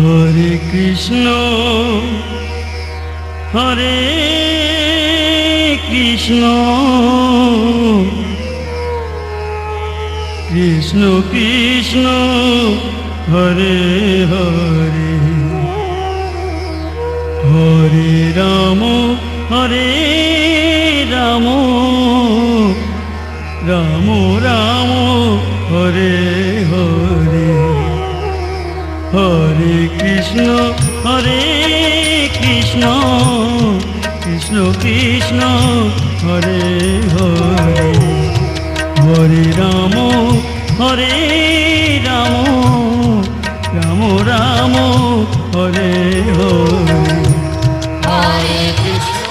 হরে কৃষ্ণ হরে কৃষ্ণ কৃষ্ণ কৃষ্ণ হরে হরে হরে রাম হরে রাম রাম রাম হরে হরে হরে কৃষ্ণ কৃষ্ণ কৃষ্ণ হরে হরে হরে রাম রাম রাম হরে হরে হরে কৃষ্ণ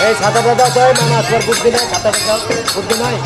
এই ছাতাটা দাও তো মামা তোর বুদ্ধি নাই ছাতাটা দাও বুদ্ধি নাই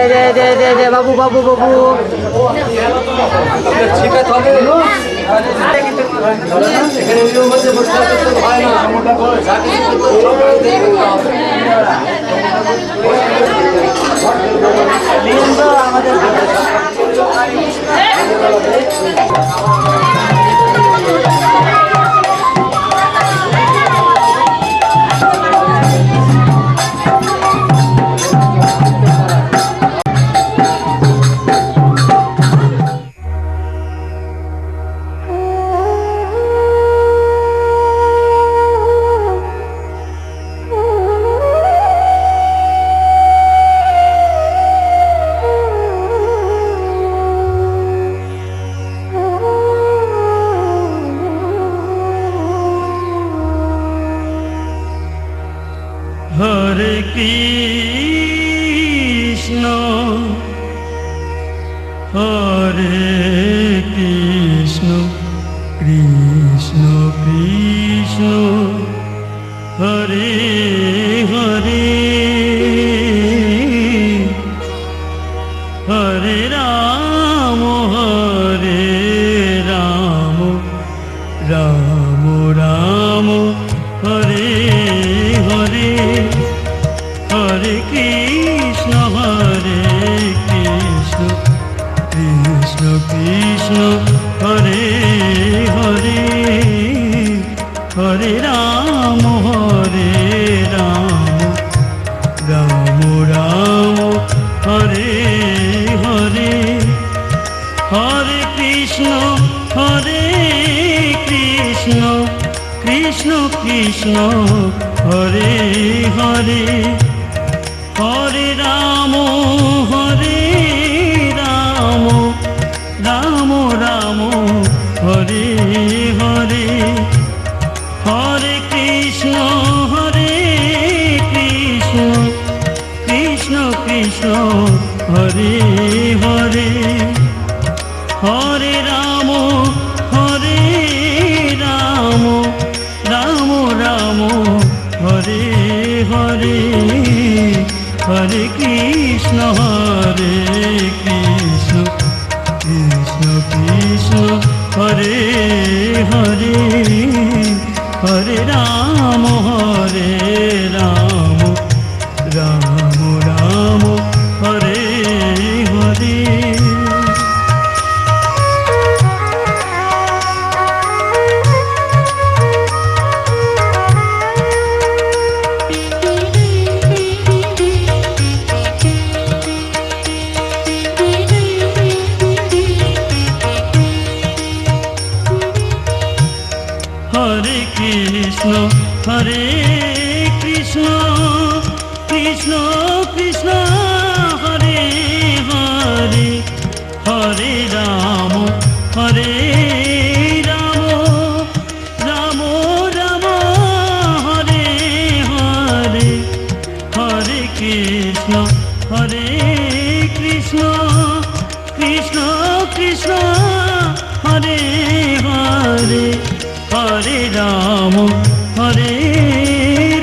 দে বাবু বাবু বাবু হরে কৃষ্ণ হরে কৃষ্ণ কৃষ্ণ কৃষ্ণ হরে হরে হরে রাম রাম রাম হরে হরে হরে কৃষ্ণ কৃষ্ণ কৃষ্ণ হরে হরে হরে রাম রাম রাম হরে হরে হরে কৃষ্ণ কৃষ্ণ কৃষ্ণ হরে হরে হরে রাম রাম রাম হরে হরে হরে কৃষ্ণ কৃষ্ণ কৃষ্ণ হরে হরে হরে রাম রাম রাম হরে হরে হরে কৃষ্ণ কৃষ্ণ কৃষ্ণ হরে হরে হরে রাম রাম রাম হরে হরে হরে কৃষ্ণ কৃষ্ণ কৃষ্ণ হরে হরে হরে রাম রাম রাম হরে হরে হরে কৃষ্ণ কৃষ্ণ কৃষ্ণ হরে হরে হরে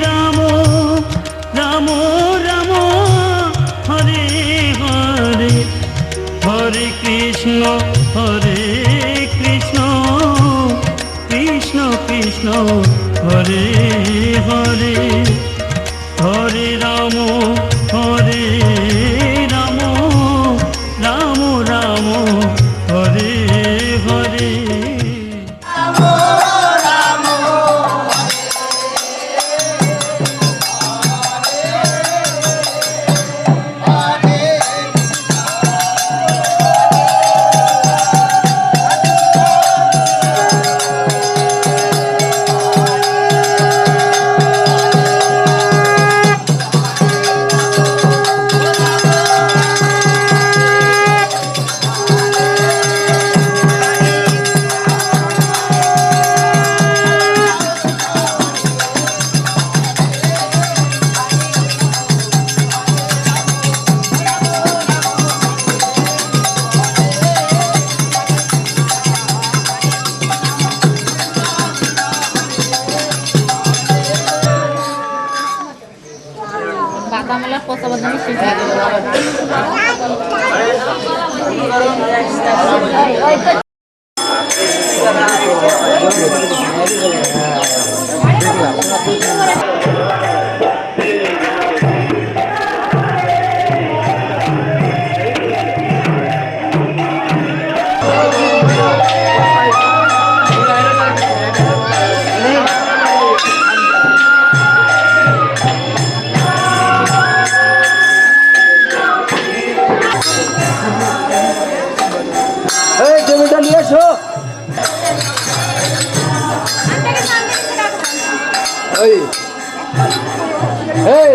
রাম রাম রাম হরে হরে হরে কৃষ্ণ কৃষ্ণ কৃষ্ণ হরে হরে হরে রাম রাম রাম হরে হরে বাদামেলা পচা বাদামি শেষ হয়ে গেল এই জমিটা নিয়ে এসো এই এই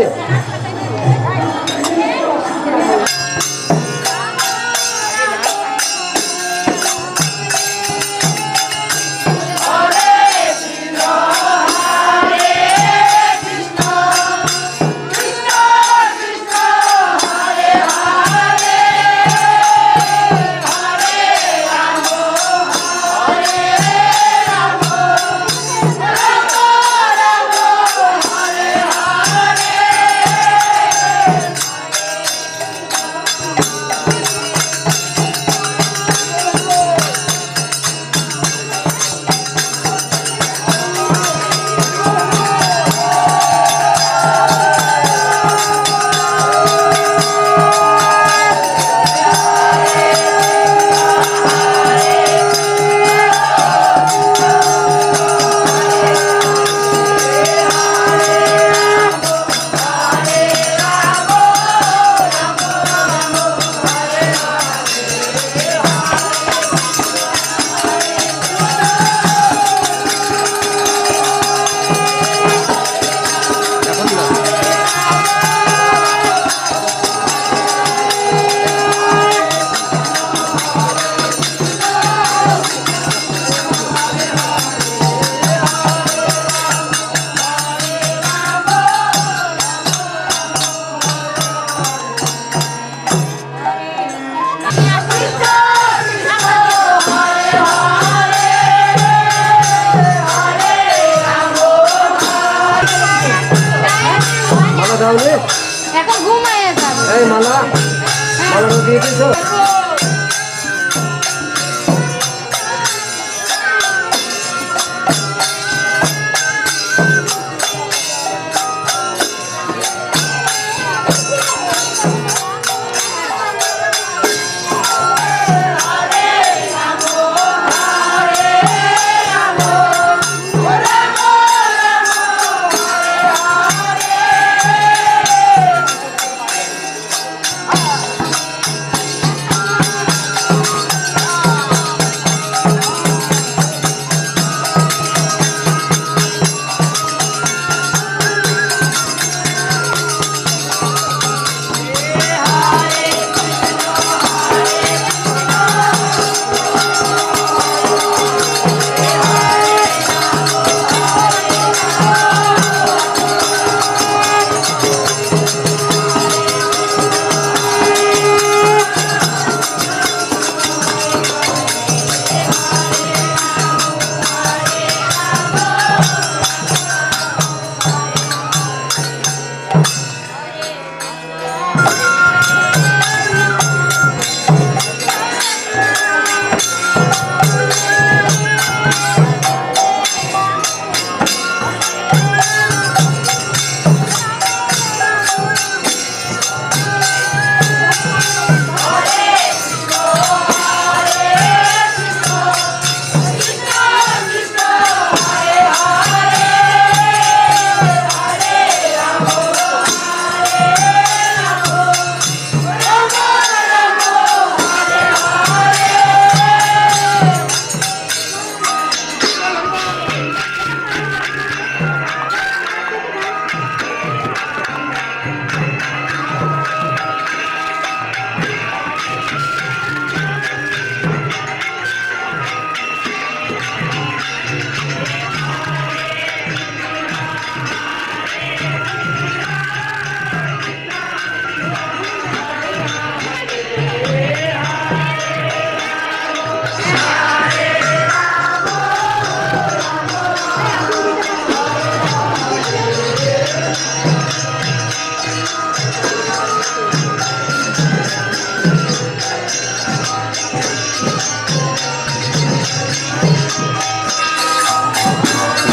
মালা দাওনি এখন ঘুমায় যাবে এই মালা মালা দিয়ে দিছো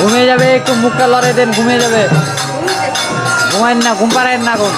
ঘুমিয়ে যাবে, একটু মুখটা লড়ে দেন, ঘুমিয়ে যাবে। ঘুমায়েন না, ঘুম পাড়ায়েন না এখন।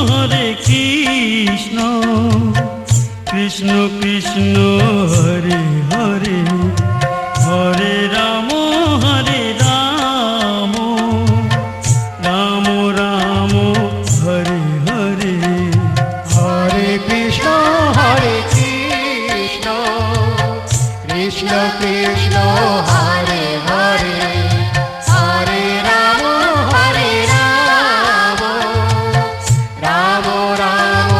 হরে কৃষ্ণ কৃষ্ণ কৃষ্ণ হরে হরে হরে রাম রাম রাম হরে হরে হরে কৃষ্ণ কৃষ্ণ কৃষ্ণ হরে হরে হরে রাম রাম রাম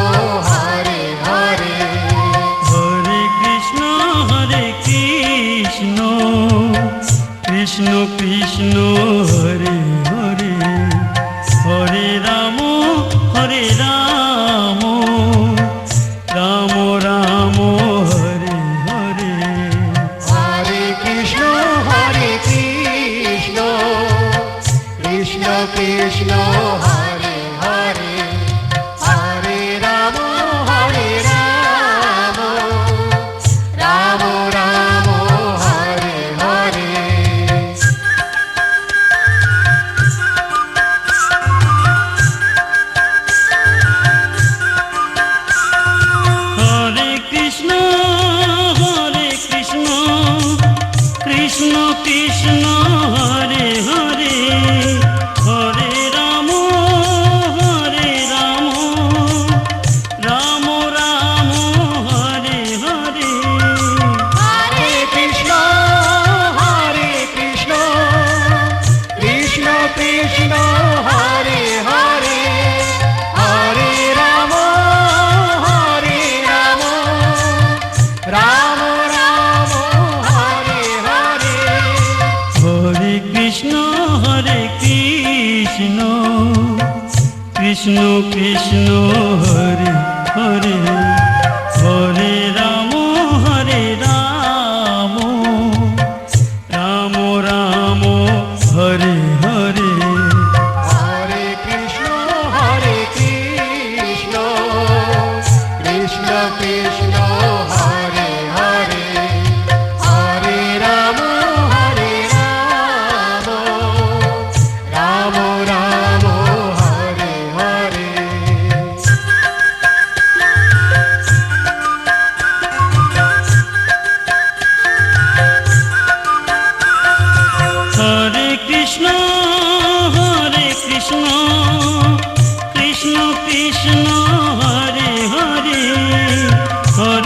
হরে হরে হরে কৃষ্ণ কৃষ্ণ কৃষ্ণ হরে হরে হরে রাম রাম রাম হরে হরে হরে কৃষ্ণ কৃষ্ণ কৃষ্ণ হরে হরে হরে রাম রাম রাম হরে হরে হরে কৃষ্ণ কৃষ্ণ কৃষ্ণ হরে হরে হরে রাম রাম রাম হরে হরে হরে কৃষ্ণ কৃষ্ণ কৃষ্ণ হরে হরে হরে রাম রাম রাম হরে হরে হরে কৃষ্ণ কৃষ্ণ কৃষ্ণ হরে হরে হরে রাম রাম রাম হরে হরে হরে কৃষ্ণ কৃষ্ণ কৃষ্ণ হরে হরে হরে রাম রাম রাম হরে হরে হরে কৃষ্ণ কৃষ্ণ কৃষ্ণ হরে হরে হরে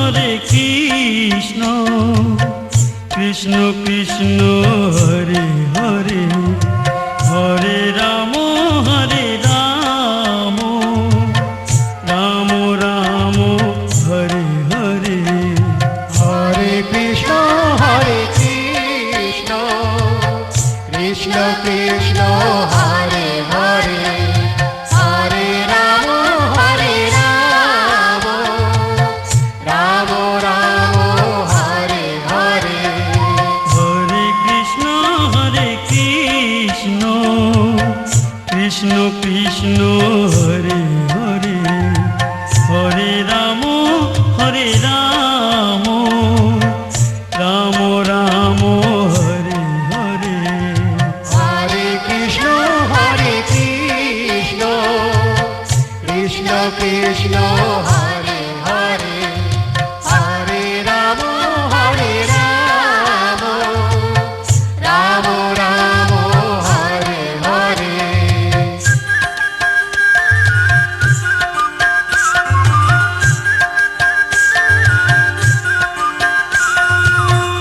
হরে কৃষ্ণ কৃষ্ণ কৃষ্ণ হরে হরে হরে রাম রাম রাম হরে হরে হরে কৃষ্ণ কৃষ্ণ কৃষ্ণ হরে হরে হরে রাম রাম রাম হরে হরে হরে কৃষ্ণ কৃষ্ণ কৃষ্ণ হরে হরে হরে রাম রাম রাম হরে হরে হরে কৃষ্ণ কৃষ্ণ কৃষ্ণ হরে হরে হরে রাম রাম রাম হরে হরে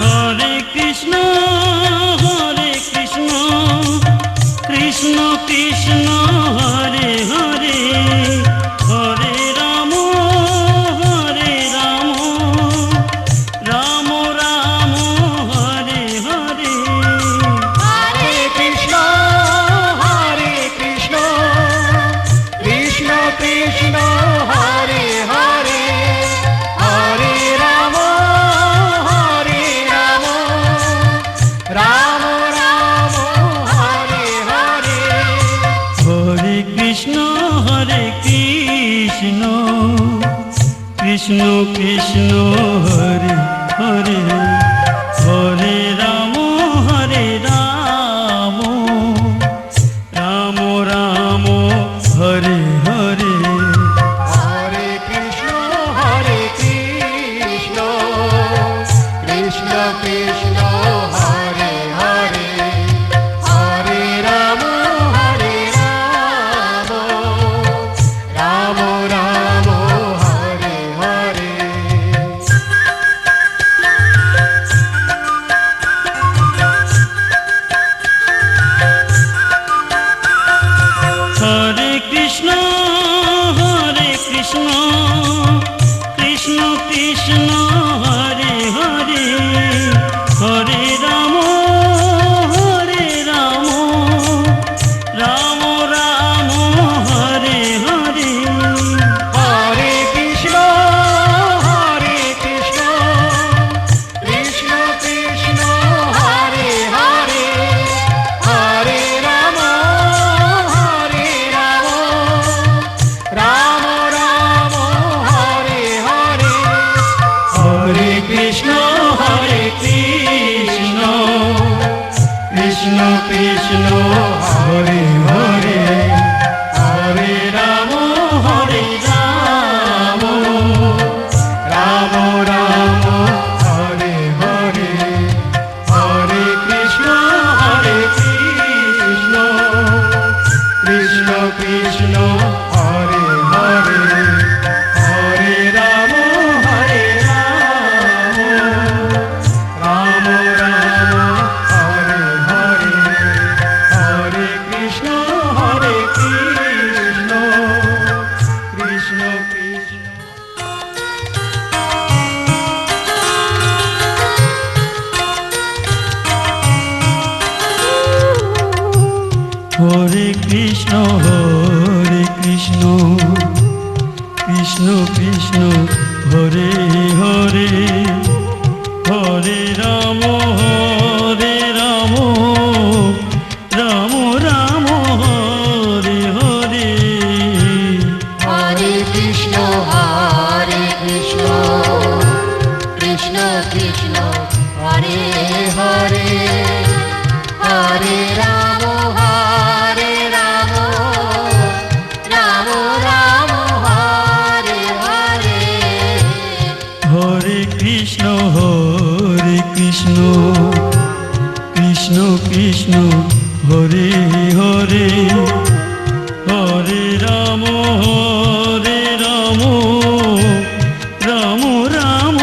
হরে কৃষ্ণ কৃষ্ণ কৃষ্ণ হরে হরে হরে রাম রাম রাম হরে হরে হরে কৃষ্ণ কৃষ্ণ কৃষ্ণ হরে হরে হরে রাম রাম রাম হরে হরে হরে কৃষ্ণ কৃষ্ণ কৃষ্ণ হরে হরে হরে রাম রাম রাম হরে হরে হরে কৃষ্ণ কৃষ্ণ কৃষ্ণ হরে হরে হরে রাম রাম রাম হরে হরে হরে কৃষ্ণ কৃষ্ণ কৃষ্ণ হরে হরে হরে রাম রাম রাম হরে হরে হরে কৃষ্ণ কৃষ্ণ কৃষ্ণ হরে হরে হরে রাম রাম রাম হরে হরে হরে কৃষ্ণ কৃষ্ণ কৃষ্ণ হরে হরে হরে রাম রাম রাম হরে হরে হরে কৃষ্ণ কৃষ্ণ কৃষ্ণ হরে হরে হরে রাম রাম রাম হরে হরে হরে কৃষ্ণ কৃষ্ণ কৃষ্ণ হরে কৃষ্ণ কৃষ্ণ কৃষ্ণ হরে হরে হরে রাম রাম রাম হরে হরে হরে কৃষ্ণ কৃষ্ণ কৃষ্ণ হরে হরে হরে রাম রাম রাম হরে হরে হরে কৃষ্ণ কৃষ্ণ কৃষ্ণ হরে হরে হরে রাম রাম রাম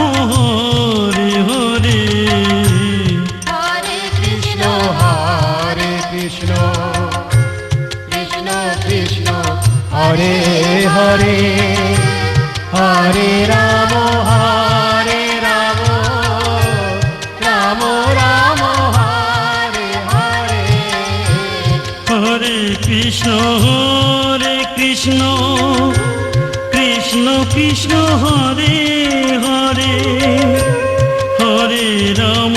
কৃষ্ণ হরে কৃষ্ণ কৃষ্ণ কৃষ্ণ হরে হরে হরে রাম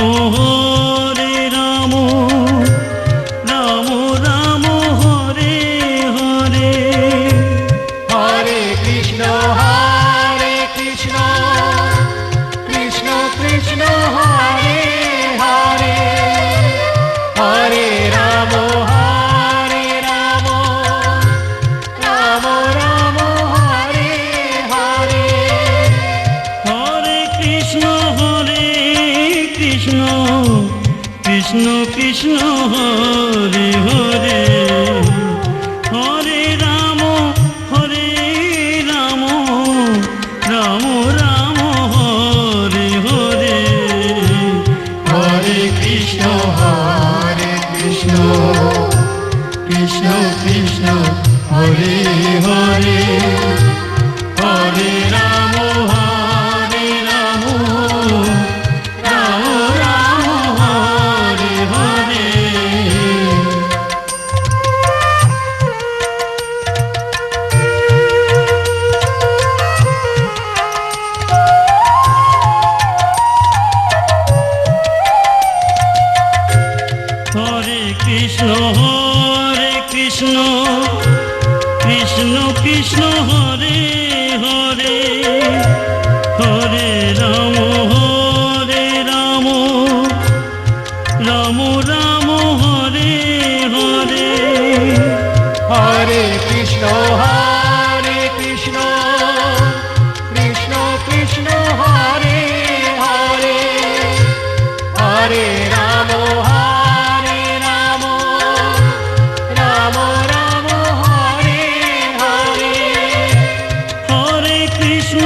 রাম রাম হরে হরে হরে কৃষ্ণ কৃষ্ণ কৃষ্ণ হরে হরে হরে রাম রাম রাম হরে হরে হরে কৃষ্ণ কৃষ্ণ কৃষ্ণ হরে হরে হরে রাম রাম রাম হরে হরে হরে কৃষ্ণ কৃষ্ণ কৃষ্ণ হরে হরে হরে রাম রাম হরে হরে হরে কৃষ্ণ কৃষ্ণ কৃষ্ণ হরে হরে হরে রাম রাম রাম হরে হরে হরে কৃষ্ণ কৃষ্ণ কৃষ্ণ হরে হরে হরে রাম রাম হরে হরে হরে কৃষ্ণ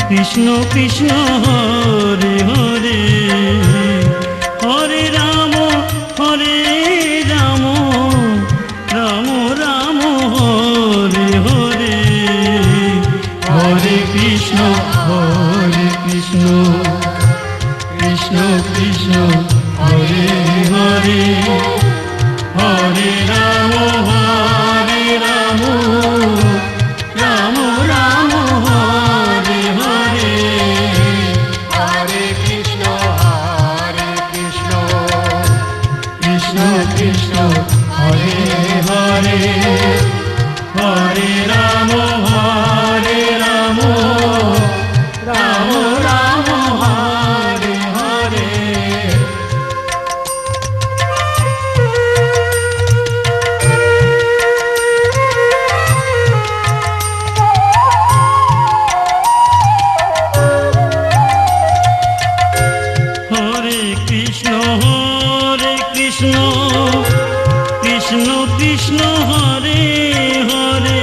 কৃষ্ণ কৃষ্ণ হরে হরে হরে রাম রাম রাম হরে হরে হরে কৃষ্ণ কৃষ্ণ কৃষ্ণ হরে হরে হরে রাম রাম হরে হরে হরে কৃষ্ণ কৃষ্ণ কৃষ্ণ হরে হরে হরে রাম রাম হরে হরে হরে কৃষ্ণ কৃষ্ণ হরে হরে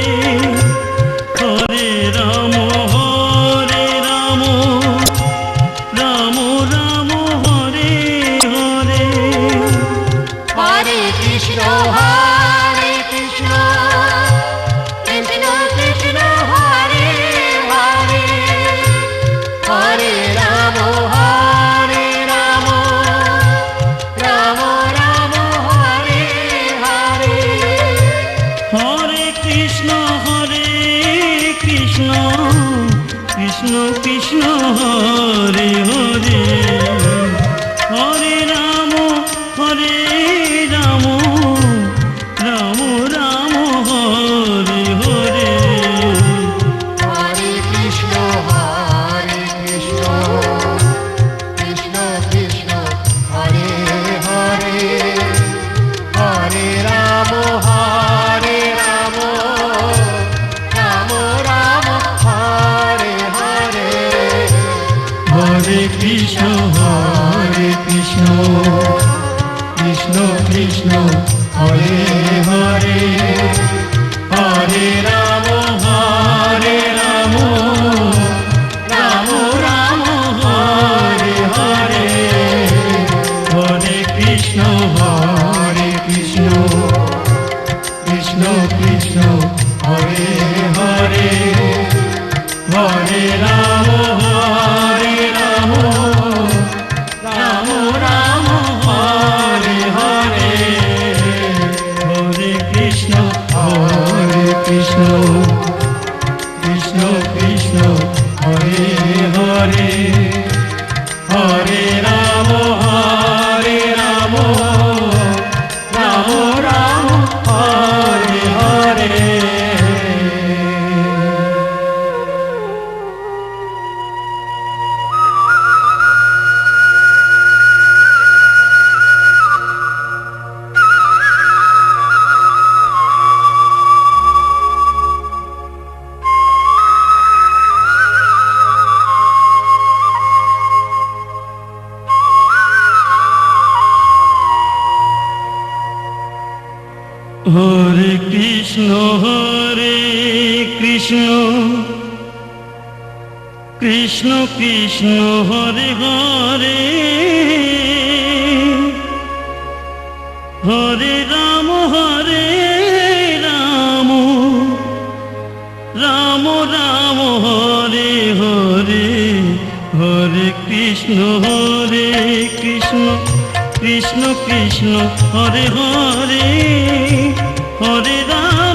হরে রাম রাম হরে হরে হরে কৃষ্ণ কৃষ্ণ কৃষ্ণ হরে হরে হরে রাম রাম হরে হরে হরে কৃষ্ণ কৃষ্ণ হরে হরে হরে রাম রাম হরে হরে হরে কৃষ্ণ কৃষ্ণ হরে হরে হরে রাম রাম হরে হরে হরে কৃষ্ণ কৃষ্ণ হরে হরে হরে রাম রাম হরে হরে হরে কৃষ্ণ কৃষ্ণ হরে হরে হরে রাম রাম হরে হরে কৃষ্ণ কৃষ্ণ হরে হরে হরে রাম রাম রাম হরে হরে হরে কৃষ্ণ কৃষ্ণ কৃষ্ণ হরে হরে হরে রাম রাম রাম হরে হরে হরে কৃষ্ণ কৃষ্ণ কৃষ্ণ হরে হরে হরে রাম